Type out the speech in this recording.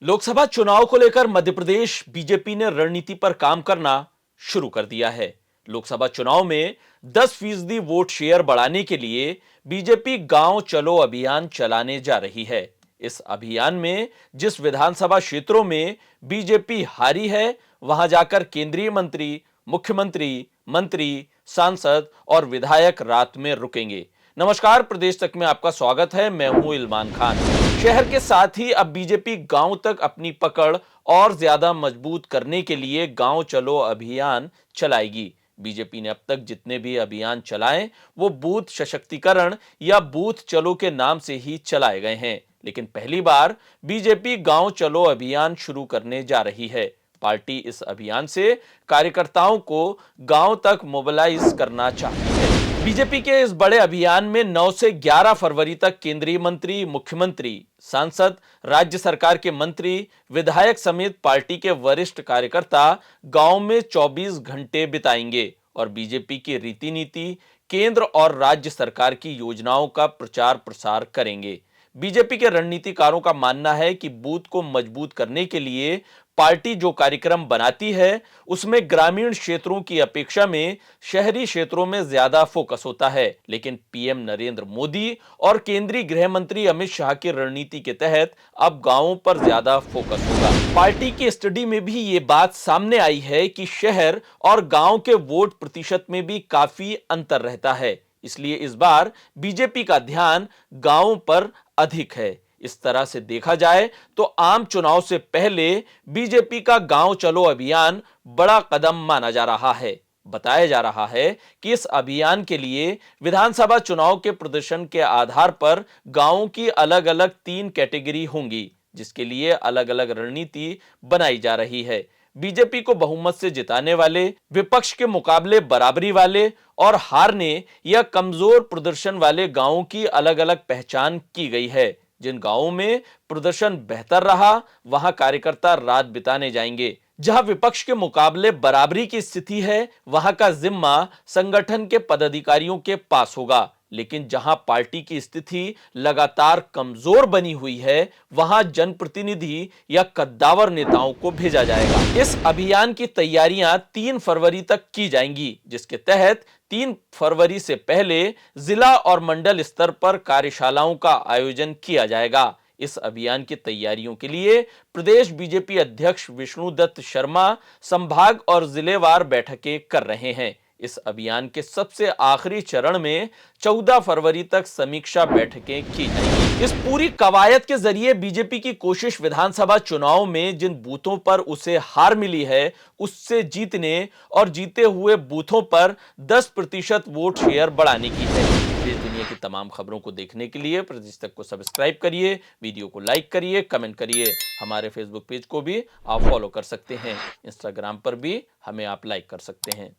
लोकसभा चुनाव को लेकर मध्य प्रदेश बीजेपी ने रणनीति पर काम करना शुरू कर दिया है। लोकसभा चुनाव में 10% वोट शेयर बढ़ाने के लिए बीजेपी गांव चलो अभियान चलाने जा रही है। इस अभियान में जिस विधानसभा क्षेत्रों में बीजेपी हारी है, वहां जाकर केंद्रीय मंत्री, मुख्यमंत्री, मंत्री, सांसद और विधायक रात में रुकेंगे। नमस्कार, प्रदेश तक में आपका स्वागत है। मैं हूं इल्मान खान। शहर के साथ ही अब बीजेपी गांव तक अपनी पकड़ और ज्यादा मजबूत करने के लिए गांव चलो अभियान चलाएगी। बीजेपी ने अब तक जितने भी अभियान चलाए वो बूथ सशक्तिकरण या बूथ चलो के नाम से ही चलाए गए हैं, लेकिन पहली बार बीजेपी गांव चलो अभियान शुरू करने जा रही है। पार्टी इस अभियान से कार्यकर्ताओं को गांव तक मोबिलाइज करना चाहती है। बीजेपी के इस बड़े अभियान में 9 से 11 फरवरी तक केंद्रीय मंत्री, मुख्यमंत्री, सांसद, राज्य सरकार के मंत्री, विधायक समेत पार्टी के वरिष्ठ कार्यकर्ता गांव में 24 घंटे बिताएंगे और बीजेपी की रीति नीति, केंद्र और राज्य सरकार की योजनाओं का प्रचार प्रसार करेंगे। बीजेपी के रणनीतिकारों का मानना है कि बूथ को मजबूत करने के लिए पार्टी जो कार्यक्रम बनाती है उसमें ग्रामीण क्षेत्रों की अपेक्षा में शहरी क्षेत्रों में ज्यादा फोकस होता है, लेकिन पीएम नरेंद्र मोदी और केंद्रीय गृह मंत्री अमित शाह की रणनीति के तहत अब गांवों पर ज्यादा फोकस होगा। पार्टी की स्टडी में भी ये बात सामने आई है कि शहर और गांव के वोट प्रतिशत में भी काफी अंतर रहता है, इसलिए इस बार बीजेपी का ध्यान गांवों पर अधिक है। इस तरह से देखा जाए तो आम चुनाव से पहले बीजेपी का गांव चलो अभियान बड़ा कदम माना जा रहा है। बताया जा रहा है कि इस अभियान के लिए विधानसभा चुनाव के प्रदर्शन के आधार पर गांवों की अलग-अलग 3 कैटेगरी होंगी, जिसके लिए अलग-अलग रणनीति बनाई जा रही है। बीजेपी को बहुमत से जिताने वाले, विपक्ष के मुकाबले बराबरी वाले और हारने या कमजोर प्रदर्शन वाले गांवों की अलग-अलग पहचान की गई है। जिन गांवों में प्रदर्शन बेहतर रहा, वहां कार्यकर्ता रात बिताने जाएंगे। जहां विपक्ष के मुकाबले बराबरी की स्थिति है, वहां का जिम्मा संगठन के पदाधिकारियों के पास होगा, लेकिन जहां पार्टी की स्थिति लगातार कमजोर बनी हुई है, वहां जनप्रतिनिधि या कद्दावर नेताओं को भेजा जाएगा। इस अभियान की तैयारियां 3 फरवरी तक की जाएंगी, जिसके तहत 3 फरवरी से पहले जिला और मंडल स्तर पर कार्यशालाओं का आयोजन किया जाएगा। इस अभियान की तैयारियों के लिए प्रदेश बीजेपी अध्यक्ष विष्णुदत्त शर्मा संभाग और जिलेवार बैठकें कर रहे हैं। इस अभियान के सबसे आखिरी चरण में 14 फरवरी तक समीक्षा बैठकें की जाएंगी। इस पूरी कवायद के जरिए बीजेपी की कोशिश विधानसभा चुनाव में जिन बूथों पर उसे हार मिली है, उससे जीतने और जीते हुए बूथों पर 10% वोट शेयर बढ़ाने की है। देश दुनिया की तमाम खबरों को देखने के लिए प्रदेश तक को सब्सक्राइब करिए, वीडियो को लाइक करिए, कमेंट करिए। हमारे फेसबुक पेज को भी आप फॉलो कर सकते हैं। इंस्टाग्राम पर भी हमें आप लाइक कर सकते हैं।